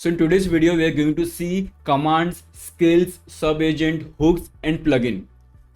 So in today's video, we are going to see commands, skills, subagent, hooks, and plugin.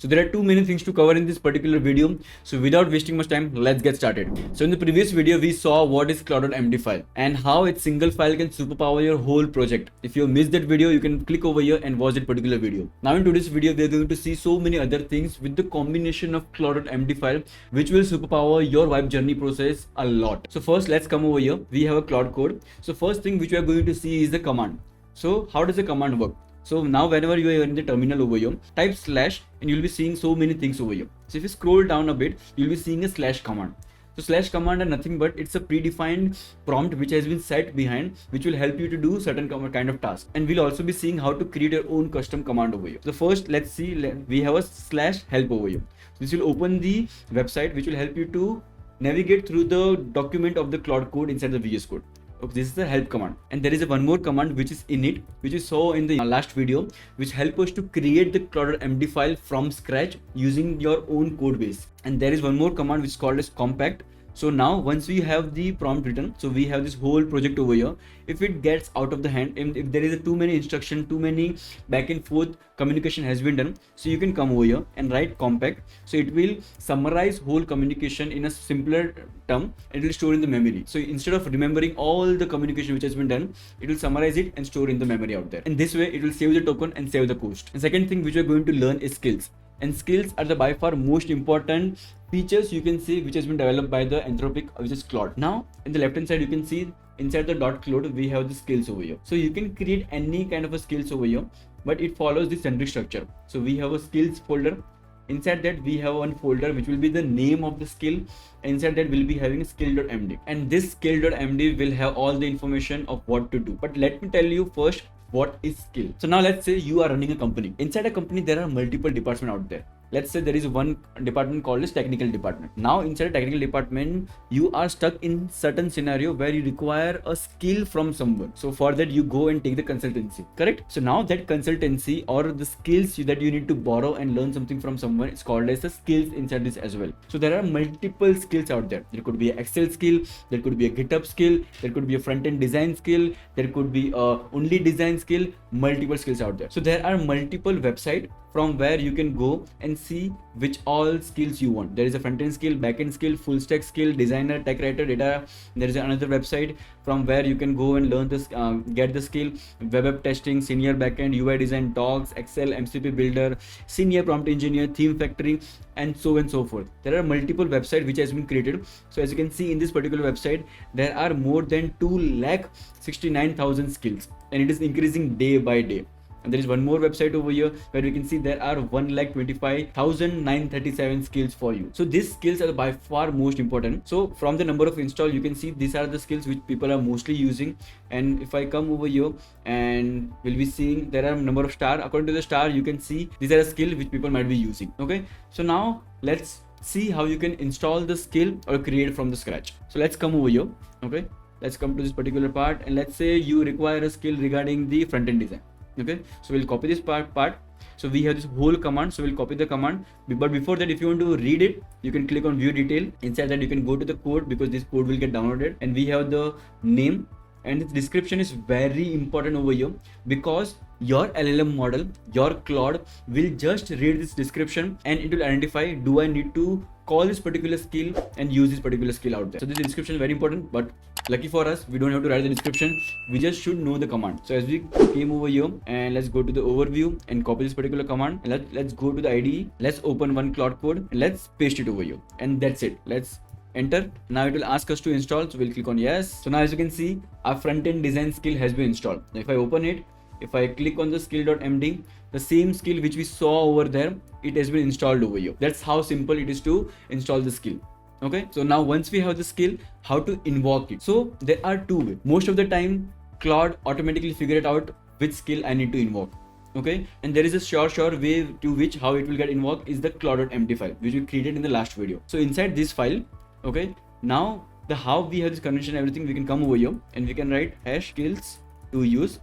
So there are too many things to cover in this particular video. So without wasting much time, let's get started. So in the previous video, we saw what is claude.md file and how its single file can superpower your whole project. If you missed that video, you can click over here and watch that particular video. Now in today's video, we are going to see so many other things with the combination of claude.md file, which will superpower your web journey process a lot. So first, let's come over here. We have a Claude Code. So first thing which we are going to see is the command. So how does the command work? So now whenever you are in the terminal over here, type slash and you'll be seeing so many things over here. So if you scroll down a bit, you'll be seeing a slash command. So slash command are nothing but it's a predefined prompt which has been set behind, which will help you to do certain kind of task. And we'll also be seeing how to create your own custom command over here. So first, let's see, we have a slash help over here. So this will open the website which will help you to navigate through the document of the Claude Code inside the VS Code. Okay, this is the help command, and there is one more command which is init, which you saw in the last video, which help us to create the claude.md file from scratch using your own code base. And there is one more command which is called as compact. So now once we have the prompt written, so we have this whole project over here. If it gets out of the hand, and if there is too many instruction, too many back and forth communication has been done, so you can come over here and write compact. So it will summarize whole communication in a simpler term, and it will store in the memory. So instead of remembering all the communication which has been done, it will summarize it and store in the memory out there. And this way it will save the token and save the cost. And second thing which we are going to learn is skills. And skills are the by far most important features you can see which has been developed by the Anthropic, which is Claude. Now in the left hand side you can see inside the .claude we have the skills over here. So you can create any kind of a skills over here, but it follows the centric structure. So we have a skills folder. Inside that we have one folder which will be the name of the skill. Inside that we'll be having skill.md, and this skill.md will have all the information of what to do. But let me tell you first, what is skill? So now let's say you are running a company. Inside a company there are multiple departments out there. Let's say there is one department called as technical department. Now inside a technical department, you are stuck in certain scenario where you require a skill from someone. So for that you go and take the consultancy, correct? So now that consultancy or the skills that you need to borrow and learn something from someone is called as the skills inside this as well. So there are multiple skills out there. There could be an Excel skill, there could be a GitHub skill, there could be a front-end design skill, there could be a only design skill, multiple skills out there. So there are multiple websites from where you can go and see which all skills you want. There is a front-end skill, back-end skill, full stack skill, designer, tech writer, data. There is another website from where you can go and learn this, get the skill, web app testing, senior backend, UI design, docs, Excel, MCP builder, senior prompt engineer, theme factory, and so on and so forth. There are multiple websites which has been created. So as you can see in this particular website, there are more than 2,69,000 skills, and it is increasing day by day. And there is one more website over here where we can see there are 1,25,937 skills for you. So these skills are by far most important. So from the number of install, you can see these are the skills which people are mostly using. And if I come over here and we'll be seeing there are a number of star. According to the star, you can see these are a skill which people might be using. Okay, so now let's see how you can install the skill or create from the scratch. So let's come over here. Okay, let's come to this particular part, and let's say you require a skill regarding the front-end design. Okay, so we'll copy this part. So we have this whole command, so we'll copy the command. But before that, if you want to read it, you can click on view detail. Inside that you can go to the code, because this code will get downloaded, and we have the name, and the description is very important over here, because your LLM model, your Claude will just read this description and it will identify, do I need to call this particular skill and use this particular skill out there. So this description is very important, but lucky for us, we don't have to write the description. We just should know the command. So as we came over here, and let's go to the overview and copy this particular command. And let's go to the IDE. Let's open one Claude Code and let's paste it over here. And that's it. Let's enter. Now it will ask us to install. So we'll click on yes. So now as you can see, our front-end design skill has been installed. Now if I open it, if I click on the skill.md, the same skill which we saw over there, it has been installed over here. That's how simple it is to install the skill. Okay, so now once we have the skill, how to invoke it? So there are two ways. Most of the time, Claude automatically figure it out which skill I need to invoke. Okay, and there is a sure way to which how it will get invoked is the claude.md file, which we created in the last video. So inside this file, okay, now the how we have this convention, everything, we can come over here and we can write hash skills to use,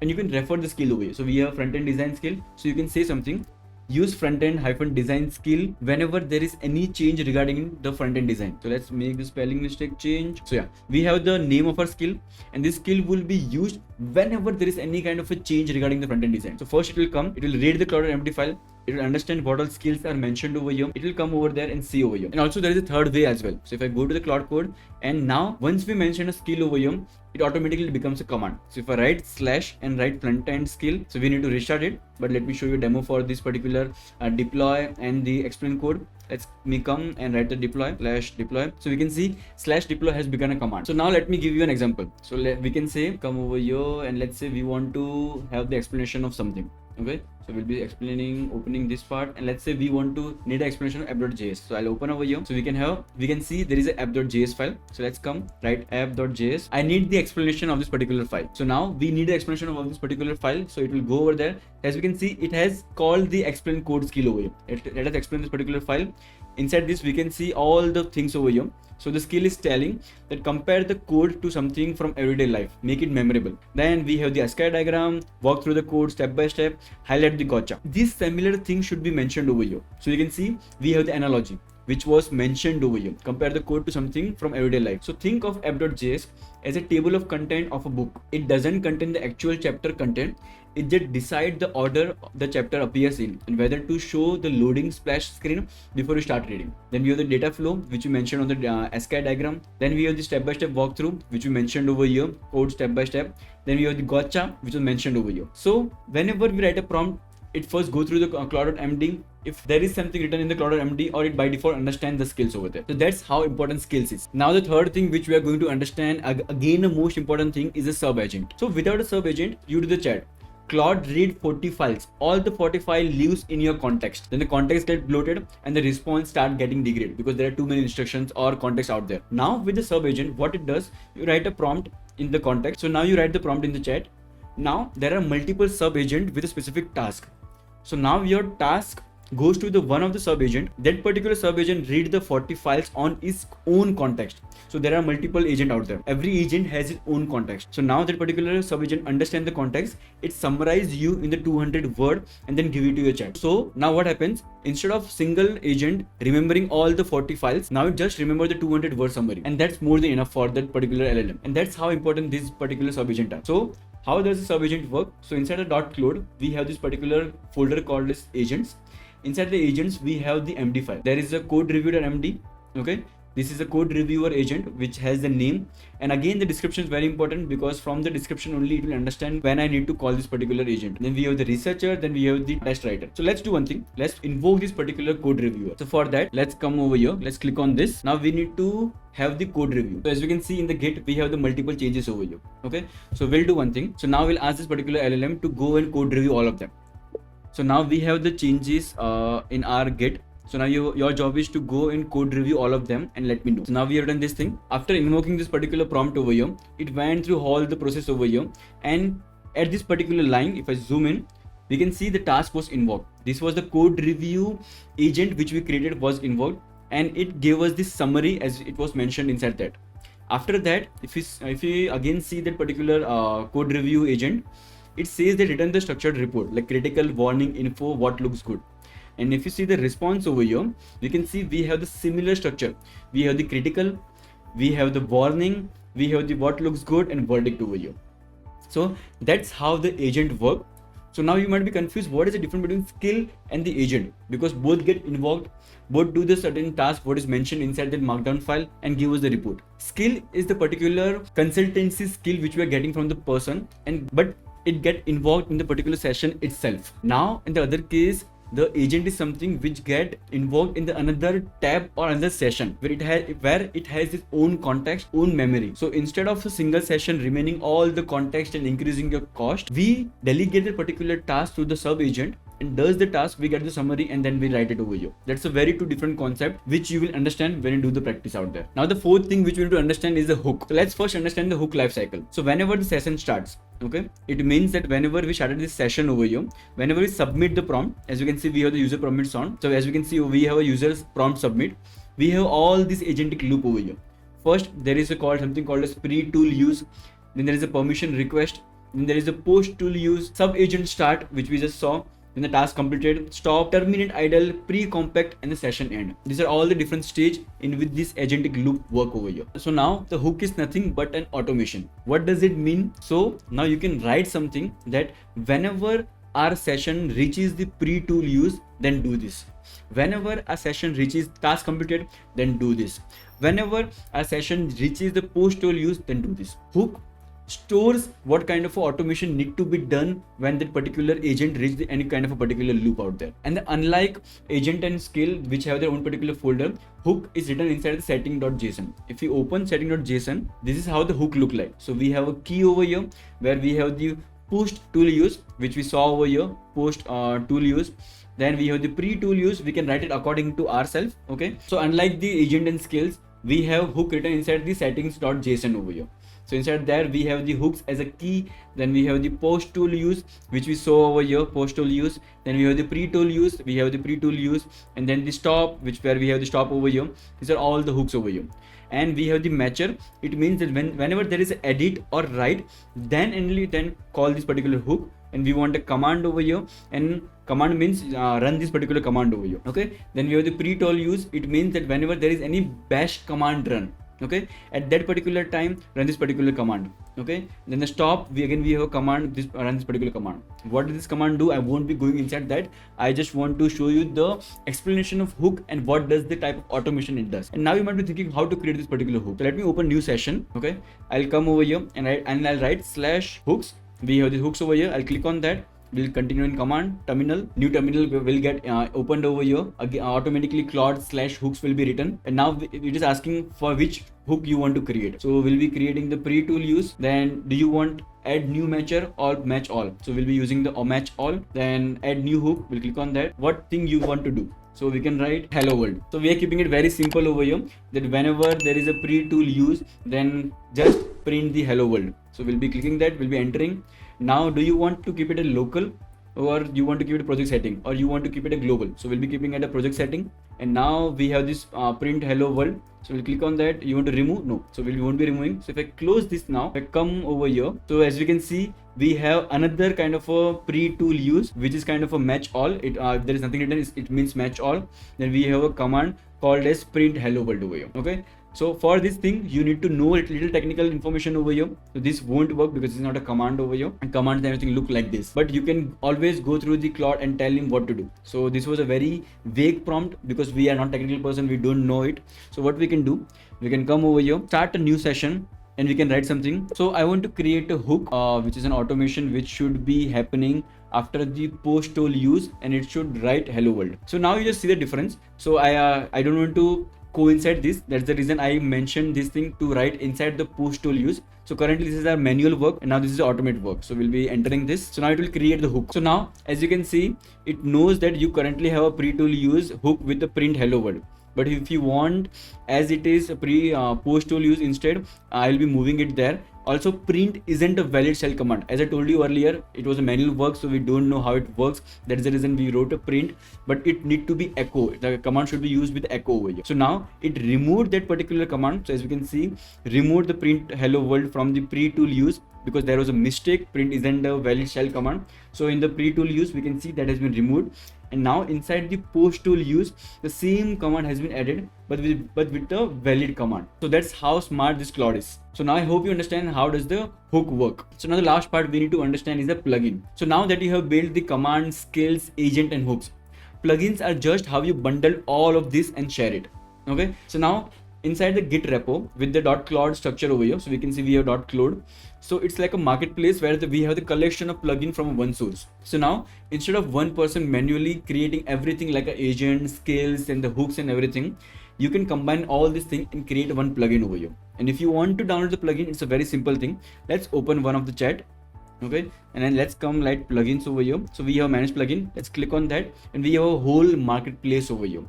and you can refer the skill over here. So we have front-end design skill, so you can say something use front-end -design skill whenever there is any change regarding the front-end design. So let's make the spelling mistake change. So yeah, we have the name of our skill, and this skill will be used whenever there is any kind of a change regarding the front-end design. So first it will come, it will read the claude.md file, it will understand what all skills are mentioned over here, it will come over there and see over here. And also there is a third way as well. So if I go to the Claude Code, and now once we mention a skill over here, it automatically becomes a command. So if I write slash and write front-end skill, so we need to restart it, but let me show you a demo for this particular deploy and the explain code. Let's me come and write the deploy /deploy. So we can see /deploy has become a command. So now let me give you an example. So we can say come over here, and let's say we want to have the explanation of something. Okay, so we'll be opening this part, and let's say we want to need an explanation of app.js. So I'll open over here, so we can see there is a app.js file. So let's come write app.js. I need the explanation of this particular file. So now we need the explanation of this particular file, so it will go over there. As we can see, it has called the explain code skill over here. Let us explain this particular file. Inside this we can see all the things over here. So the skill is telling that compare the code to something from everyday life, make it memorable. Then we have the ASCII diagram, walk through the code step by step, highlight the gotcha. These similar things should be mentioned over here. So you can see we have the analogy which was mentioned over here. Compare the code to something from everyday life. So think of app.js as a table of content of a book. It doesn't contain the actual chapter content. It just decides the order the chapter appears in and whether to show the loading splash screen before you start reading. Then we have the data flow, which we mentioned on the ASCII diagram. Then we have the step-by-step walkthrough, which we mentioned over here, code step-by-step. Then we have the gotcha, which was mentioned over here. So whenever we write a prompt, it first go through the claude.md. If there is something written in the claude.md, or it by default understand the skills over there. So that's how important skills is. Now the third thing which we are going to understand, again the most important thing, is a sub-agent. So without a sub-agent, you do the chat. Claude read 40 files. All the 40 files lives in your context. Then the context get bloated and the response start getting degraded because there are too many instructions or context out there. Now with the sub-agent, what it does, you write a prompt in the context. So now you write the prompt in the chat. Now there are multiple sub-agent with a specific task. So now your task goes to the one of the sub-agent. That particular sub-agent read the 40 files on its own context. So there are multiple agent out there. Every agent has its own context. So now that particular sub-agent understand the context, it summarize you in the 200 word and then give it to your chat. So now what happens, instead of single agent remembering all the 40 files, now it just remember the 200 word summary, and that's more than enough for that particular LLM. And that's how important this particular sub-agent are. So how does the sub-agent work? So inside the .claude, we have this particular folder called as agents. Inside the agents, we have the MD file. There is a code reviewer.md. Okay, this is a code reviewer agent which has the name, and again the description is very important because from the description only it will understand when I need to call this particular agent. Then we have the researcher, then we have the test writer. So let's do one thing. Let's invoke this particular code reviewer. So for that, let's come over here. Let's click on this. Now we need to have the code review. So as we can see in the Git, we have the multiple changes over here. Okay, so we'll do one thing. So now we'll ask this particular LLM to go and code review all of them. So now we have the changes in our Git. So now your job is to go and code review all of them and let me know. So now we have done this thing. After invoking this particular prompt over here, it went through all the process over here. And at this particular line, if I zoom in, we can see the task was invoked. This was the code review agent which we created was invoked, and it gave us this summary as it was mentioned inside that. After that, if we again see that particular code review agent, it says that return the structured report like critical, warning, info, what looks good. And if you see the response over here, we can see we have the similar structure. We have the critical, we have the warning, we have the what looks good, and verdict over here. So that's how the agent work. So now you might be confused, what is the difference between skill and the agent? Because both get invoked, both do the certain task what is mentioned inside the markdown file and give us the report. Skill is the particular consultancy skill which we are getting from the person, but it get invoked in the particular session itself. Now in the other case, the agent is something which get invoked in the another tab or another session where it has its own context, own memory. So instead of a single session remaining all the context and increasing your cost, we delegate a particular task to the sub agent and does the task, we get the summary, and then we write it over here. That's a very two different concept which you will understand when you do the practice out there. Now the fourth thing which we need to understand is the hook. So let's first understand the hook lifecycle. So whenever the session starts, okay, it means that whenever we started this session over here, whenever we submit the prompt, as you can see we have the user permits on. So as you can see we have a user's prompt submit. We have all this agentic loop over here. First there is something called as PreToolUse. Then there is a permission request. Then there is a PostToolUse, sub agent start which we just saw. then the task completed, stop, terminate idle, pre-compact, and the session end. These are all the different stage in which this agentic loop work over here. So now the hook is nothing but an automation. What does it mean? So now you can write something that whenever our session reaches the PreToolUse, then do this. Whenever a session reaches task completed, then do this. Whenever a session reaches the PostToolUse, then do this. Hook stores what kind of automation need to be done when that particular agent reaches any kind of a particular loop out there. And unlike agent and skill, which have their own particular folder, hook is written inside the setting.json. If you open setting.json, this is how the hook look like. So we have a key over here where we have the PostToolUse, which we saw over here, PostToolUse. Then we have the PreToolUse. We can write it according to ourselves. Okay. So unlike the agent and skills, we have hook written inside the settings.json over here. So inside there we have the hooks as a key. Then we have the PostToolUse, which we saw over here, PostToolUse. Then we have the PreToolUse, we have the PreToolUse, and then the stop, where we have the stop over here. These are all the hooks over here. And we have the matcher. It means that whenever there is an edit or write, then only then call this particular hook. And we want a command over here, and command means run this particular command over here. Okay. Then we have the PreToolUse. It means that whenever there is any bash command run, okay, at that particular time run this particular command. Okay. Then the stop, we have a command, run this particular command. What does this command do? I won't be going inside that. I just want to show you the explanation of hook and what does the type of automation it does. And now you might be thinking how to create this particular hook. So let me open new session. Okay, I'll come over here and I'll write /hooks. We have the hooks over here. I'll click on that. We'll continue in command terminal. New terminal will get opened over here. Again, automatically claude/hooks will be written. And now it is asking for which hook you want to create. So we'll be creating the PreToolUse. Then do you want add new matcher or match all? So we'll be using the match all. Then add new hook. We'll click on that. What thing you want to do? So we can write hello world. So we are keeping it very simple over here, that whenever there is a PreToolUse, then just print the hello world. So we'll be clicking that, we'll be entering. Now do you want to keep it a local, or you want to keep it a project setting, or you want to keep it a global? So we'll be keeping it a project setting. And now we have this print hello world. So we'll click on that. You want to remove? No. So we won't be removing. So if I close this now, if I come over here, so as we can see, we have another kind of a PreToolUse, which is kind of a match all. If there is nothing written, it means match all. Then we have a command called as print hello world over here. Okay. So for this thing, you need to know a little technical information over here. So this won't work because it's not a command over here, and commands and everything look like this. But you can always go through the Claude and tell him what to do. So this was a very vague prompt because we are not technical person, we don't know it. So what we can do, we can come over here, start a new session, and we can write something. So I want to create a hook, which is an automation which should be happening after the PostToolUse, and it should write hello world. So now you just see the difference. So I don't want to coincide this. That's the reason I mentioned this thing to write inside the PostToolUse. So currently this is our manual work, and now this is automate work. So we'll be entering this. So now it will create the hook. So now as you can see, it knows that you currently have a PreToolUse hook with the print hello world. But if you want as it is a PostToolUse instead, I'll be moving it there. Also, print isn't a valid shell command. As I told you earlier, it was a manual work, so we don't know how it works. That's the reason we wrote a print, but it need to be echo. The command should be used with echo over here. So now it removed that particular command. So as we can see, removed the print hello world from the PreToolUse because there was a mistake. Print isn't a valid shell command. So in the PreToolUse, we can see that has been removed. And now inside the PostToolUse, the same command has been added, but with the valid command. So that's how smart this Claude is. So now I hope you understand how does the hook work. So now the last part we need to understand is the plugin. So now that you have built the command, skills, agent, and hooks, plugins are just how you bundle all of this and share it. Okay. So now inside the Git repo with the .claude structure over here, so we can see we have .claude. So it's like a marketplace where we have the collection of plugin from one source. So now instead of one person manually creating everything like an agent, skills, and the hooks and everything, you can combine all this thing and create one plugin over here. And if you want to download the plugin, it's a very simple thing. Let's open one of the chat. Okay, and then let's come like plugins over here. So we have manage plugin. Let's click on that, and we have a whole marketplace over here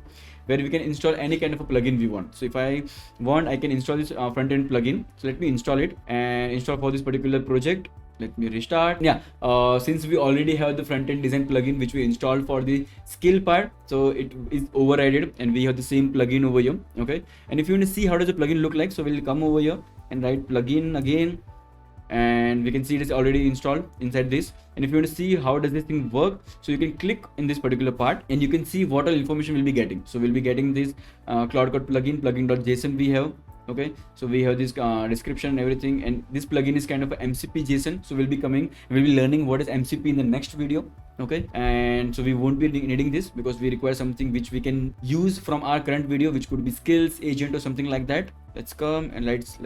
where we can install any kind of a plugin we want. So if I want, I can install this front-end plugin. So let me install it and install for this particular project. Let me restart. Yeah, since we already have the front-end design plugin which we installed for the skill part, so it is overridden and we have the same plugin over here. Okay, and if you want to see how does the plugin look like, so we'll come over here and write plugin again. and we can see it is already installed inside this. And if you want to see how does this thing work, so you can click in this particular part and you can see what all information we'll be getting. So we'll be getting this Claude Code plugin.json we have. Okay, so we have this description and everything, and this plugin is kind of a MCP JSON. So we'll be learning what is MCP in the next video. Okay, and so we won't be needing this because we require something which we can use from our current video, which could be skills agent or something like that. Let's come and let's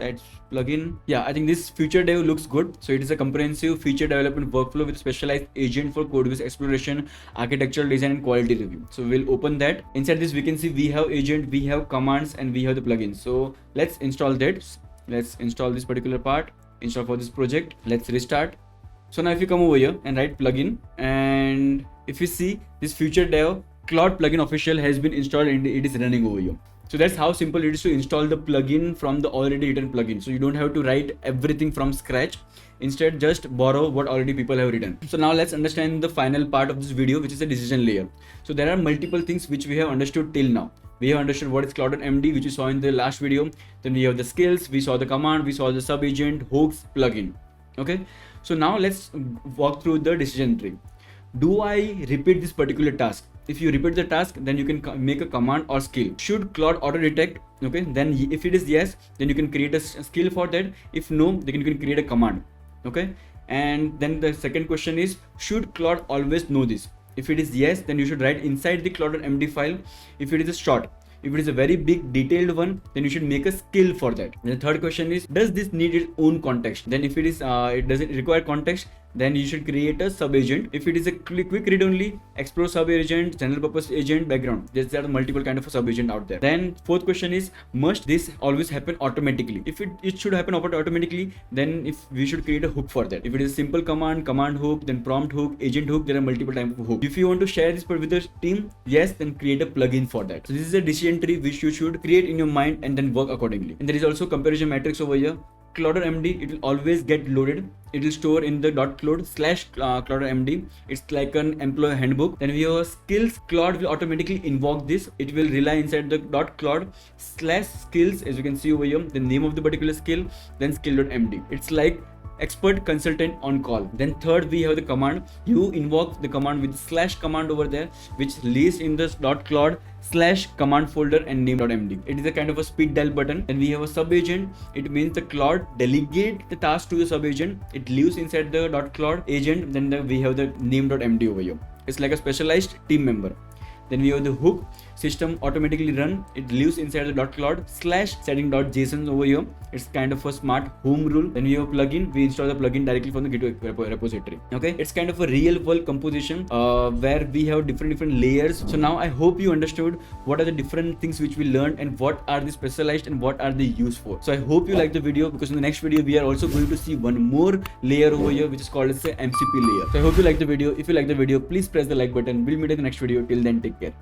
plug in. Yeah, I think this feature dev looks good. So it is a comprehensive feature development workflow with specialized agent for code base exploration, architectural design, and quality review. So we'll open that. Inside this, we can see we have agent, we have commands, and we have the plugins. So let's install that. Let's install this particular part. Install for this project. Let's restart. So now if you come over here and write plugin, and if you see this feature dev Claude plugin official has been installed and it is running over here. So that's how simple it is to install the plugin from the already written plugin. So you don't have to write everything from scratch. Instead, just borrow what already people have written. So now let's understand the final part of this video, which is the decision layer. So there are multiple things which we have understood till now. We have understood what is claude.md, which you saw in the last video. Then we have the skills, we saw the command, we saw the subagent, hooks, plugin. Okay. So now let's walk through the decision tree. Do I repeat this particular task? If you repeat the task, then you can make a command or skill. Should Claude auto detect? Okay, then if it is yes, then you can create a skill for that. If no, then you can create a command. Okay, and then the second question is, should Claude always know this? If it is yes, then you should write inside the claude.md file. If it is a short, if it is a very big detailed one, then you should make a skill for that. And the third question is, does this need its own context? Then if it is it doesn't require context, then you should create a subagent. If it is a quick read only, explore subagent, general purpose agent, background. There are multiple kind of subagent out there. Then fourth question is, must this always happen automatically? If it should happen automatically, then if we should create a hook for that. If it is simple command hook, then prompt hook, agent hook, there are multiple types of hook. If you want to share this with the team, yes, then create a plugin for that. So this is a decision tree which you should create in your mind and then work accordingly. And there is also comparison matrix over here. Claude.md, it will always get loaded. It will store in the .claude/claude.md. It's like an employee handbook. Then we have skills. Claude will automatically invoke this. It will rely inside the .claude/skills, as you can see over here, the name of the particular skill, then skill.md. It's like expert consultant on call. Then third, we have the command. You invoke the command with / command over there, which lives in the .claude/command folder and name.md. It is a kind of a speed dial button. Then we have a subagent. It means the Claude delegate the task to the subagent. It lives inside the .claude agent. Then we have the name.md over here. It's like a specialized team member. Then we have the hook, system automatically run. It lives inside the .claude/setting.json over here. It's kind of a smart home rule. Then we have plugin. We install the plugin directly from the GitHub repository. Okay, it's kind of a real world composition where we have different layers. So now I hope you understood what are the different things which we learned and what are the specialized and what are they used for. So I hope you like the video, because in the next video we are also going to see one more layer over here, which is called as the MCP layer. So I hope you like the video. If you like the video, please press the like button. We'll meet in the next video. Till then, take care.